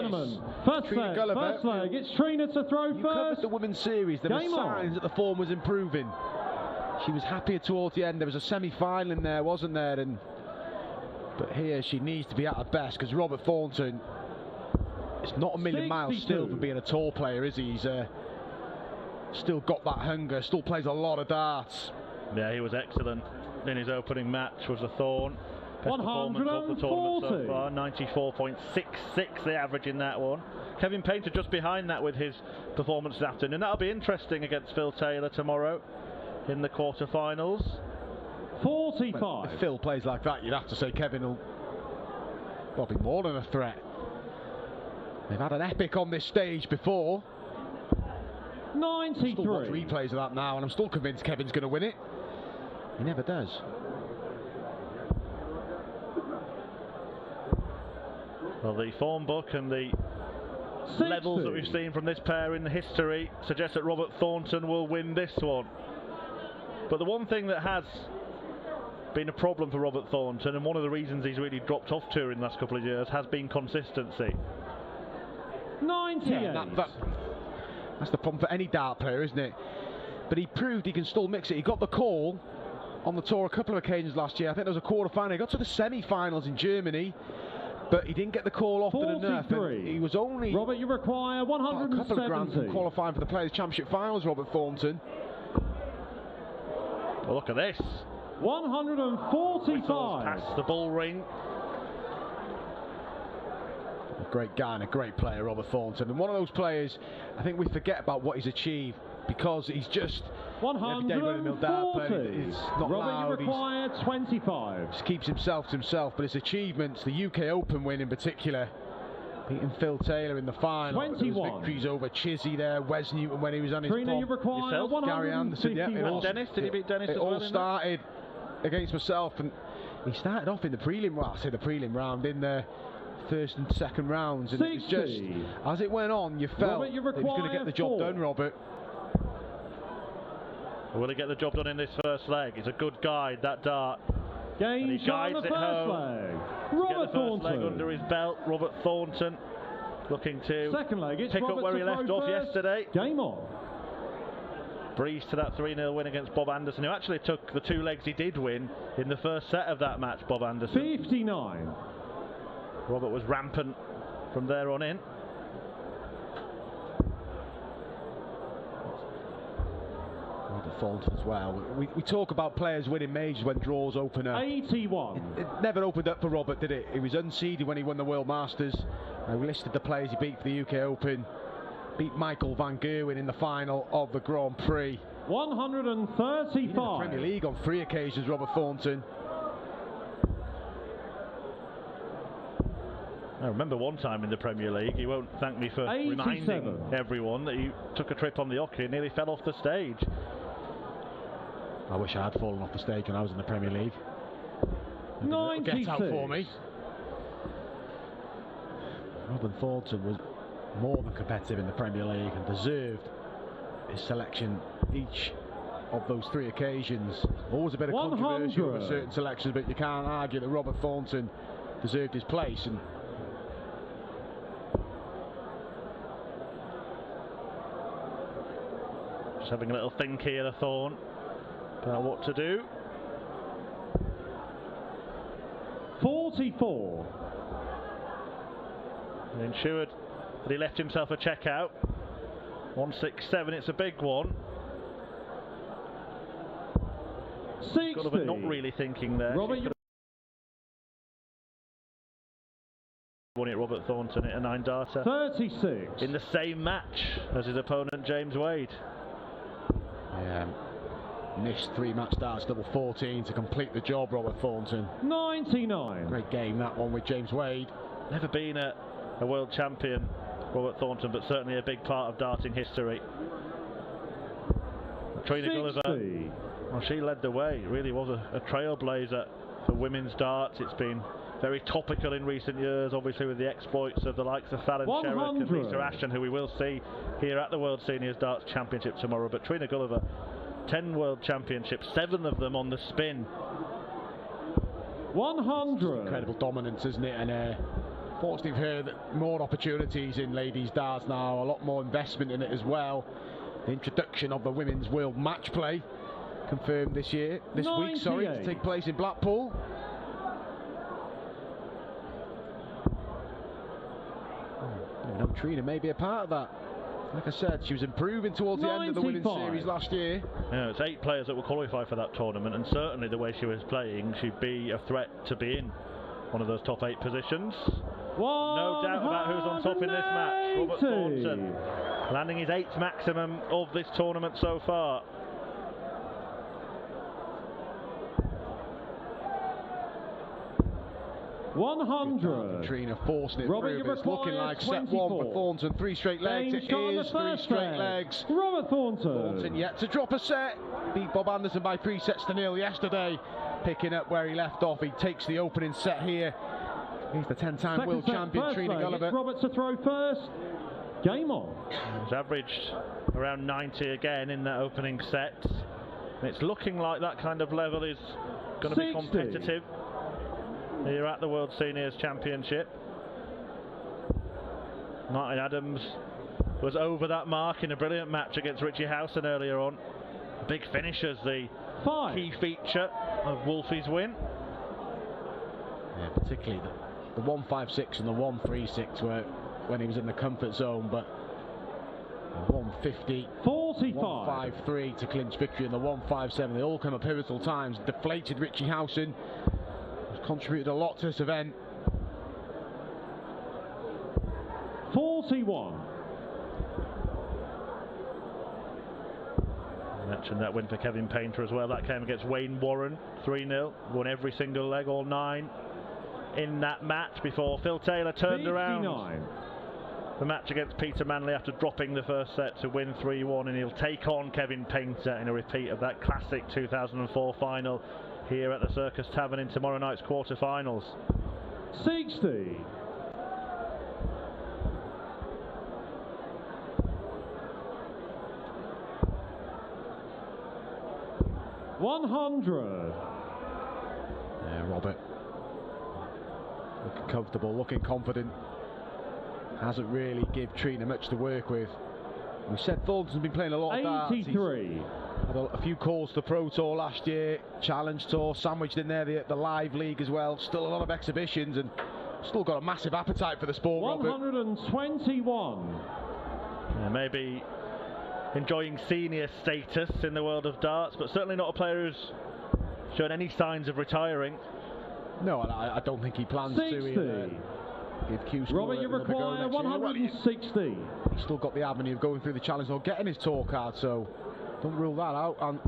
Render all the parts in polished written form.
gentlemen, first leg, it's Trina to throw first. You covered the women's series, there were signs that the form was improving. She was happier towards the end. There was a semi-final in there, wasn't there? But here she needs to be at her best, because Robert Thornton, it's not a million miles still from being a tour player, is he? He's still got that hunger, still plays a lot of darts. Yeah, he was excellent in his opening match. Was a Thorn. Best performance of the tournament so far, 94.66 the average in that one. Kevin Painter just behind that with his performance this afternoon. That'll be interesting against Phil Taylor tomorrow in the quarterfinals. 45. Well, if Phil plays like that, you'd have to say Kevin will be more than a threat. They've had an epic on this stage before. 93. Still watch replays of that now, and I'm still convinced Kevin's going to win it. He never does. Well, the form book and the levels that we've seen from this pair in the history suggest that Robert Thornton will win this one. But the one thing that has been a problem for Robert Thornton, and one of the reasons he's really dropped off tour in the last couple of years, has been consistency. 98. Yeah, that's the problem for any dart player, isn't it? But he proved he can still mix it. He got the call on the tour a couple of occasions last year. I think there was a quarter-final. He got to the semi-finals in Germany, but he didn't get the call often enough. And he was only Robert, you require 170. A couple of grand from qualifying for the Players' Championship finals, Robert Thornton. Well, look at this. 145. Past the bull ring. A great guy and a great player, Robert Thornton. And one of those players, I think we forget about what he's achieved, because he's just 140. It's not Robert, loud. you require 25. Just keeps himself to himself, but his achievements, the UK Open win in particular, beating Phil Taylor in the final. 21. Victories over Chizzy there, Wes Newton when he was on his Trina, you require 151. Gary Anderson, yeah. Dennis, did he beat Dennis as well? It all started against myself, and he started off in the prelim, well, I say the prelim round, in the first and second rounds, and 60. It was just, as it went on, you felt Robert, you he was going to get the job done, Robert. Will he get the job done in this first leg? He's a good guide, that dart. And he guides it home. Robert Get the first leg under his belt. Robert Thornton looking to second leg, it's pick Robert up where he left off yesterday. Game on. Breeze to that 3-0 win against Bob Anderson, who actually took the 2 legs he did win in the first set of that match, Bob Anderson. 59. Robert was rampant from there on in. Robert Thornton as well. We talk about players winning majors when draws open up. 81. It never opened up for Robert, did it? He was unseeded when he won the World Masters. I listed the players he beat for the UK Open. Beat Michael van Gerwen in the final of the Grand Prix. 135. In the Premier League on 3 occasions, Robert Thornton. I remember one time in the Premier League, he won't thank me for 87. reminding everyone that he took a trip on the Ocky and nearly fell off the stage. I wish I had fallen off the stage when I was in the Premier League. 96. Get out for me. Robert Thornton was more than competitive in the Premier League and deserved his selection each of those 3 occasions. Always a bit of controversy over certain selections, but you can't argue that Robert Thornton deserved his place. And just having a little think here, the Thorn, about what to do. 44. He ensured that he left himself a check out. 167, it's a big one. 60. Gulliver not really thinking there. Robert, won it, Robert Thornton, at a 9-darter. 36. In the same match as his opponent, James Wade. yeah, missed 3 match darts, double 14 to complete the job, Robert Thornton. 99. Great game, that one with James Wade. Never been a world champion, Robert Thornton, but certainly a big part of darting history. Trina Gulliver, well, she led the way. It really was a trailblazer for women's darts. It's been very topical in recent years, obviously with the exploits of the likes of Fallon Sherrock and Lisa Ashton, who we will see here at the World Seniors Darts Championship tomorrow. But Trina Gulliver, 10 World Championships, 7 of them on the spin. 100. Incredible dominance, isn't it? And Fortunately for her, that more opportunities in ladies darts now, a lot more investment in it as well. The introduction of the women's world match play confirmed this week, to take place in Blackpool. You know, Trina may be a part of that. Like I said, she was improving towards the end of the women's series last year. Yeah, it's 8 players that will qualify for that tournament, and certainly the way she was playing, she'd be a threat to be in one of those top 8 positions. No doubt about who's on top in this match. Robert Thornton landing his 8th maximum of this tournament so far. Trina forcing it through, but it's looking like set 1 for Thornton. 3 straight legs, it is 3 straight legs. Robert Thornton yet to drop a set. Beat Bob Anderson by 3 sets to 0 yesterday. Picking up where he left off, he takes the opening set here. He's the 10-time world champion, Trina Gulliver. Robert to throw first. Game on. He's averaged around 90 again in that opening set. And it's looking like that kind of level is going to be competitive here at the World Seniors Championship. Martin Adams was over that mark in a brilliant match against Richie Howson earlier on. Big finish as the key feature of Wolfie's win. Yeah, particularly the 156 and the 136 were when he was in the comfort zone, but the 150, 153 to clinch victory, and the 157, they all come at pivotal times. Deflated Richie Howson, who's contributed a lot to this event. 41. I mentioned that win for Kevin Painter as well. That came against Wayne Warren, 3-0. Won every single leg, all 9 in that match before Phil Taylor turned around the match against Peter Manley after dropping the first set to win 3-1, and he'll take on Kevin Painter in a repeat of that classic 2004 final here at the Circus Tavern in tomorrow night's quarter-finals. 60. $100. Yeah, Robert. Looking comfortable, looking confident. Hasn't really give Trina much to work with. We said Thornton's been playing a lot of darts. 83. Had a few calls to the Pro Tour last year, Challenge Tour, sandwiched in there the Live League as well. Still a lot of exhibitions and still got a massive appetite for the sport, 121. Robert. Yeah, maybe enjoying senior status in the world of darts, but certainly not a player who's shown any signs of retiring. No, I don't think he plans 60. to. Give Q Robert, you require 160. He's still got the avenue of going through the challenge or getting his tour card, so don't rule that out. And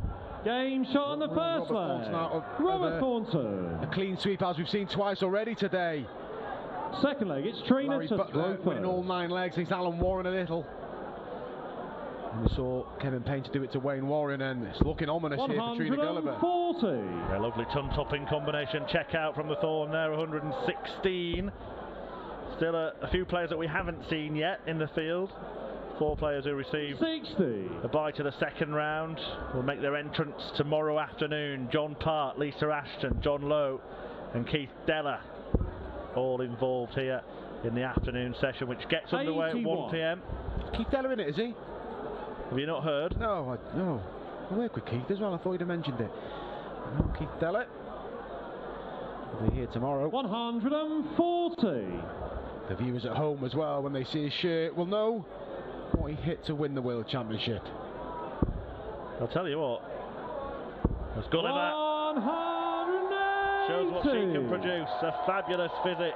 game shot on the first leg. Robert Thornton. A clean sweep as we've seen twice already today. Second leg, it's Trina Larry to Butler throw winning all 9 legs. He's Alan Warren a little. And we saw Kevin Painter do it to Wayne Warren, and it's looking ominous here for Trina Gulliver. 140. A lovely ton-topping combination. Check out from the Thorn there, 116. Still a few players that we haven't seen yet in the field. 4 players who received 60. a bye to the second round will make their entrance tomorrow afternoon. John Part, Lisa Ashton, John Lowe and Keith Deller all involved here in the afternoon session, which gets underway at 1 p.m. Keith Deller in it, is he? Have you not heard? No, I work with Keith as well. I thought he'd have mentioned it. No, Keith Deller will be here tomorrow. 140. The viewers at home as well, when they see his shirt, will know what he hit to win the World Championship. I'll tell you what, as Gulliver shows what she can produce. A fabulous visit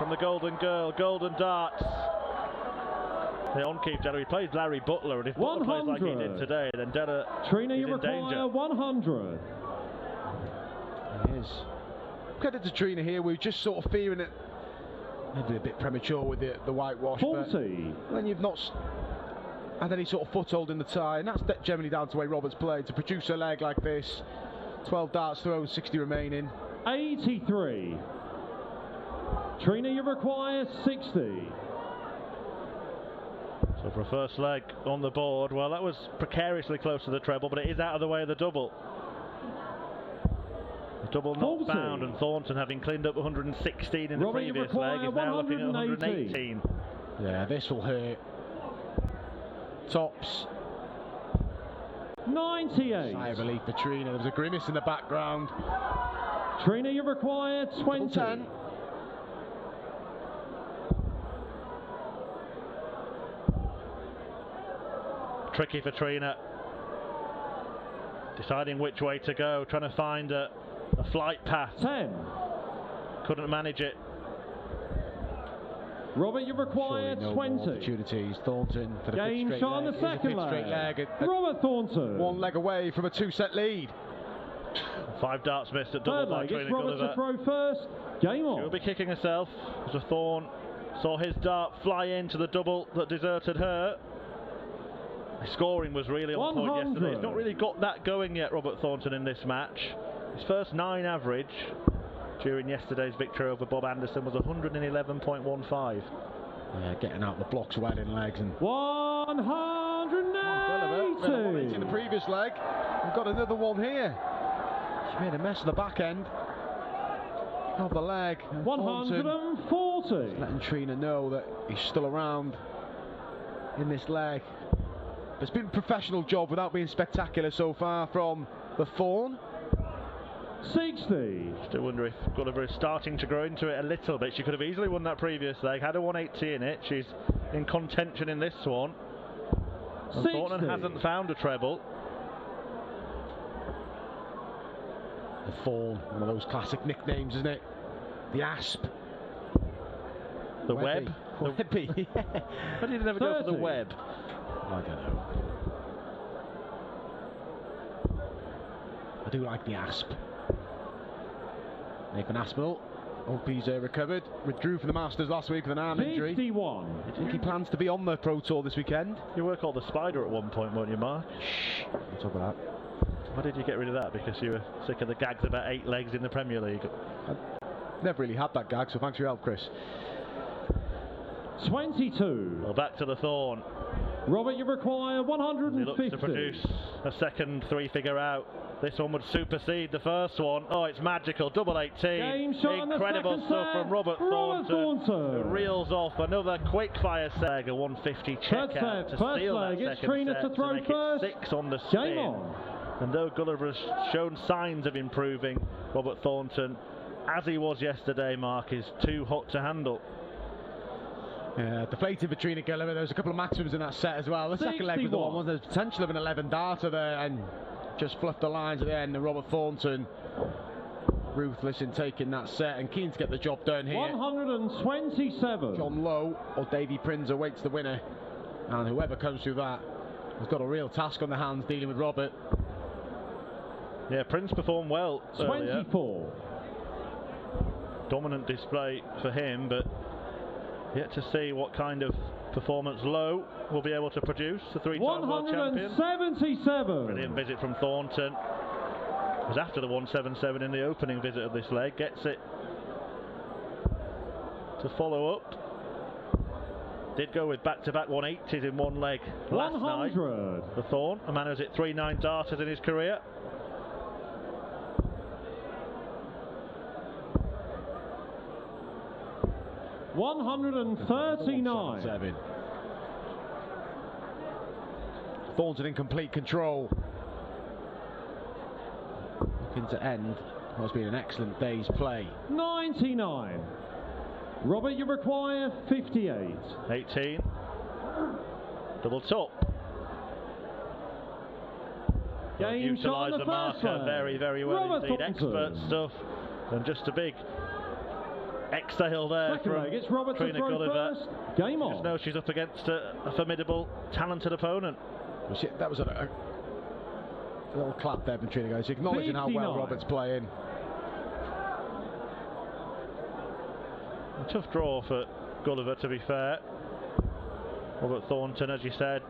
from the Golden Girl, Golden Darts. On Keith Deller, he plays Larry Butler, and if Butler plays like he did today, then Deller Trina, is in danger. 100. He is. Credit to Trina here. We're just sort of fearing it. Maybe a bit premature with the whitewash, 40. But when you've not had any sort of foothold in the tie, and that's generally down to the way Roberts played, to produce a leg like this. 12 darts thrown, 60 remaining. 83. Trina, you require 60. So for a first leg on the board, well, that was precariously close to the treble, but it is out of the way of the double. double not found, and Thornton, having cleaned up 116 in the previous leg, is now looking at 118. Yeah, this will hurt. Tops. 98. Sigh of relief for Trina. There was a grimace in the background. Trina, you require 20. 10. Tricky for Trina. Deciding which way to go, trying to find a flight path. 10. Couldn't manage it. Robert, you require 20. Opportunities. Thornton for the game shot on the second leg. Robert Thornton. 1 leg away from a 2-set lead. 5 darts missed at double by Trina Robert Gulliver. to throw first. Game on. She'll be kicking herself as a Thorn saw his dart fly into the double that deserted her. His scoring was really on point yesterday. He's not really got that going yet, Robert Thornton, in this match. His first 9 average during yesterday's victory over Bob Anderson was 111.15. Yeah, getting out the blocks well in legs. And 180 in the previous leg. We've got another one here. She made a mess of the back end of the leg. 140. Letting Trina know that he's still around in this leg. It's been a professional job without being spectacular so far from the Thorn. 60. Still wonder if Gulliver is starting to grow into it a little bit. She could have easily won that previous leg, had a 180 in it. She's in contention in this one. And Thornton hasn't found a treble. The Thorn, one of those classic nicknames, isn't it? The Asp. The Web. The Webby. Why did he never go for the Web? I don't know. I do like the Asp. Nathan Aspinall, hope he's recovered. Withdrew from the Masters last week with an arm injury. 51. I think he plans to be on the Pro Tour this weekend. You were called the Spider at one point, weren't you, Mark? Shh, don't talk about that. Why did you get rid of that? Because you were sick of the gags about 8 legs in the Premier League? I never really had that gag, so thanks for your help, Chris. 22. Well, back to the Thorn. Robert, you require 150. He looks to produce a second 3-figure out. This one would supersede the first one. Oh, it's magical. Double 18. Game shot. Incredible stuff from Robert Thornton. Who reels off another quick fire set. A 150 check out to steal that second Trina set to throw make first. it 6 on the spin. Game on. And though Gulliver has shown signs of improving, Robert Thornton, as he was yesterday, Mark, is too hot to handle. Yeah, deflated for Trina Gulliver. There was a couple of maximums in that set as well. The second leg was the one, wasn't there? There's potential of an 11 darter there, and just fluffed the lines at the end. And Robert Thornton, ruthless in taking that set and keen to get the job done here. 127. John Lowe or Davy Prinz awaits the winner, and whoever comes through that has got a real task on their hands dealing with Robert. Yeah, Prinz performed well 24. Earlier. Dominant display for him, but yet to see what kind of performance Lowe will be able to produce, the 3-time world champion. 177. Brilliant visit from Thornton. It was after the 177 in the opening visit of this leg. Gets it to follow up. Did go with back-to-back 180s in one leg last 100. night. The Thorn, a man who's hit 3 9 darters in his career. $139. Thornton in complete control. Looking to end what's been an excellent day's play. 99. Robert, you require 58. 18. Double top. Game shot on the first leg. Very, very well Robert indeed. Thornton. Expert stuff. And just a big exhale there Second from leg, it's Robert Trina Gulliver. First. Game on. Just knows she's up against a formidable, talented opponent. That was a little clap there from Trina Gulliver. She's acknowledging 59. how well Robert's playing. A tough draw for Gulliver, to be fair. Robert Thornton, as you said,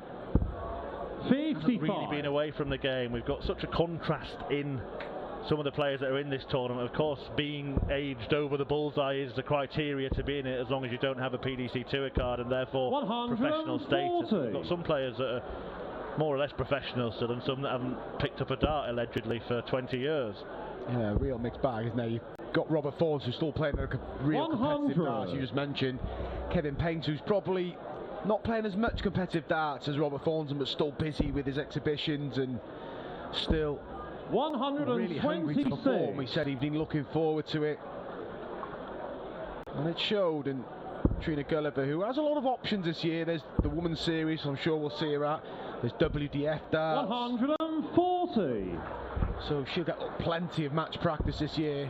55. hasn't really been away from the game. We've got such a contrast in some of the players that are in this tournament. Of course, being aged over the bullseye is the criteria to be in it, as long as you don't have a PDC Tour card and therefore professional status. We've got some players that are more or less professional still, and some that haven't picked up a dart allegedly for 20 years. Yeah, real mixed bag, isn't there? You've got Robert Thornton, who's still playing a real competitive darts, you just mentioned. Kevin Paint, who's probably not playing as much competitive darts as Robert Thornton, but still busy with his exhibitions and still really hungry to perform. He said he'd been looking forward to it. And it showed. And Trina Gulliver, who has a lot of options this year. There's the Women's Series, I'm sure we'll see her at. There's WDF darts. 140. So she'll get plenty of match practice this year.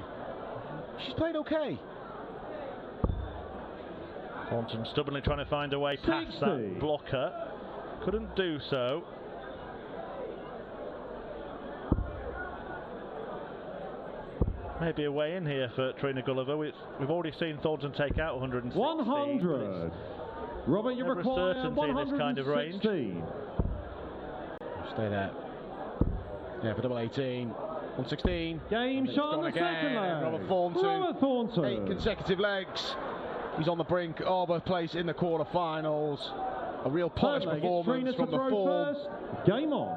She's played okay. Thornton stubbornly trying to find a way past that blocker. Couldn't do so. Maybe a way in here for Trina Gulliver. We've already seen Thornton take out 116. 100. Robert, you require certainty in this kind of range. Stay there. Yeah, for double 18. 116. Game shot on the second leg. Robert Thornton. 8 consecutive legs. He's on the brink of a place in the quarterfinals. A real polished performance from the form. Game on.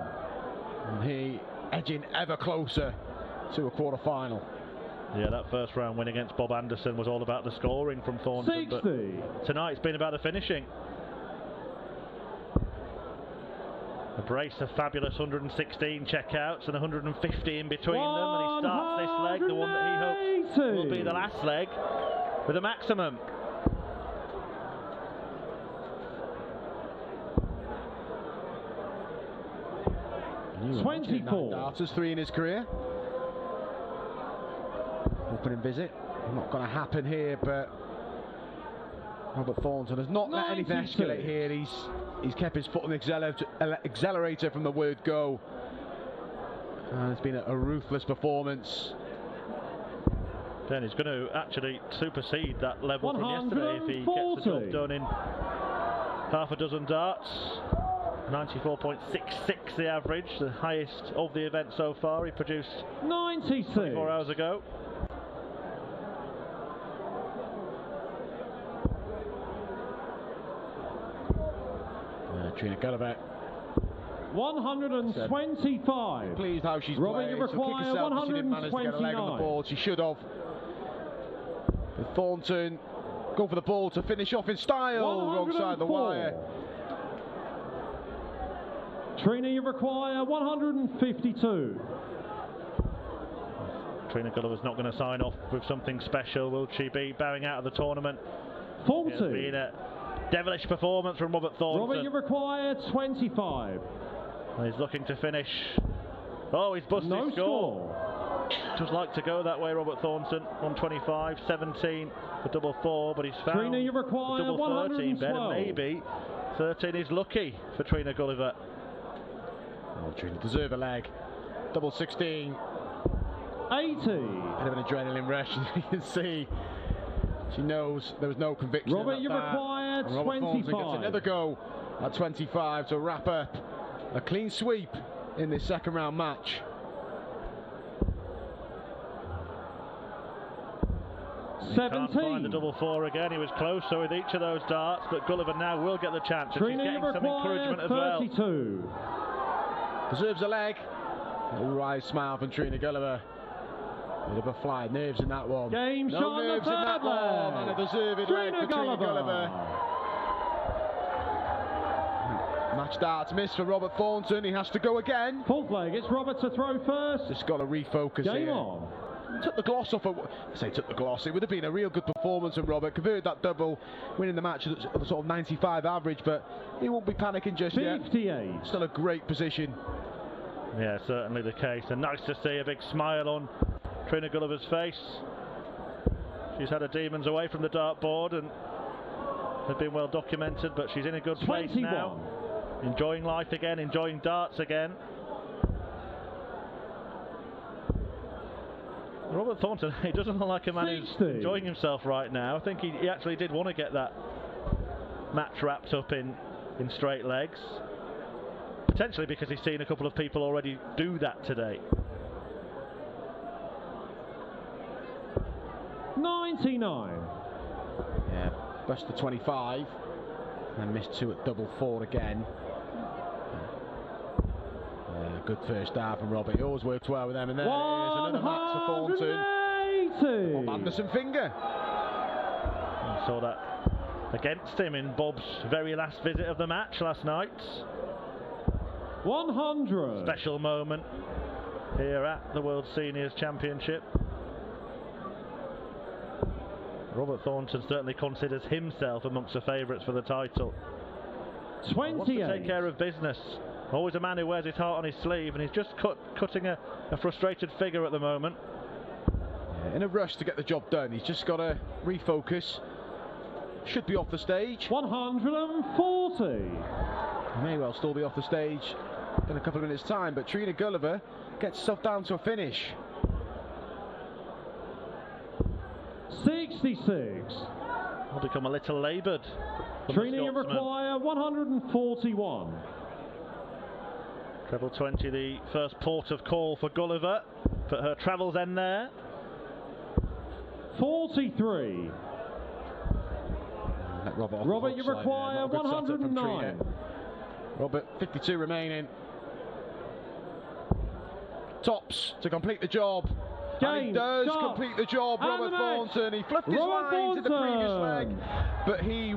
And he edging ever closer to a quarterfinal. Yeah, that first round win against Bob Anderson was all about the scoring from Thornton. 60. But tonight's been about the finishing. A brace of fabulous 116 checkouts and 150 in between them, and he starts this leg, the one that he hopes will be the last leg, with a maximum. New 24 darters, 3 in his career. Opening visit, not going to happen here, but Robert Thornton has not let anything escalate here. He's kept his foot on the accelerator from the word go. And it's been a ruthless performance. Then he's going to actually supersede that level from yesterday if he gets the job done in half a dozen darts. 94.66 the average, the highest of the event so far. He produced 96 24 hours ago. Trina Gulliver. 125. Pleased how she's Robert, played. you require Kick herself if she didn't manage to get a leg on the board. She should have. With Thornton, go for the ball to finish off in style. Wrong side of the wire. Trina, you require 152. Trina Gulliver's not going to sign off with something special, will she be? Bowing out of the tournament. 40. It's been a devilish performance from Robert Thornton. Robert, you require 25. And he's looking to finish. Oh, he's busted his score. Just like to go that way, Robert Thornton. 125, 17 for double 4, but he's found Trina, you require double 13 better. 112. Maybe 13 is lucky for Trina Gulliver. Oh, Trina deserve a leg. Double 16. 80. Bit of an adrenaline rush, you can see. She knows there was no conviction. Robert, you require 25. Robert Thornton gets another go at 25 to wrap up a clean sweep in this second round match. Can't find the double 4 again. He was closer with each of those darts, but Gulliver now will get the chance. Trina, she's getting some encouragement as well. 32. Deserves a leg. A wry smile from Trina Gulliver. Bit of a fly, nerves in that one. Game no shot nerves in that one, and a deserved leg for Trina Gulliver. Match darts missed for Robert Thornton. He has to go again. Fourth leg, it's Robert to throw first. Just got to refocus Game here. on. Took the gloss off. I say took the gloss. It would have been a real good performance from Robert. Converted that double, winning the match at the sort of 95 average, but he won't be panicking just 58. yet. Still a great position. Yeah, certainly the case. And nice to see a big smile on Trina Gulliver's face. She's had her demons away from the dartboard and have been well documented, but she's in a good place 21. now. Enjoying life again, enjoying darts again. Robert Thornton, he doesn't look like a man who's enjoying himself right now. I think he actually did want to get that match wrapped up in straight legs. Potentially because he's seen a couple of people already do that today. 99. Yeah, bust the 25 and missed 2 at double 4 again. good first half from Robert. He always works well with them. And there it is, another match for Thornton. Bob Anderson finger. I saw that against him in Bob's very last visit of the match last night. 100. Special moment here at the World Seniors Championship. Robert Thornton certainly considers himself amongst the favourites for the title. 28. Wants to take care of business. Always a man who wears his heart on his sleeve, and he's just cutting a frustrated figure at the moment. Yeah, in a rush to get the job done. He's just got to refocus. Should be off the stage. 140. He may well still be off the stage in a couple of minutes' time, but Trina Gulliver gets herself down to a finish. 66. Will become a little laboured. Trina, you require 141. Treble 20, the first port of call for Gulliver, but her travels end there. 43. Robert, you require 109. Robert, 52 remaining. Tops to complete the job. And he does complete the job, Robert Thornton. He fluffed his lines in the previous leg, but he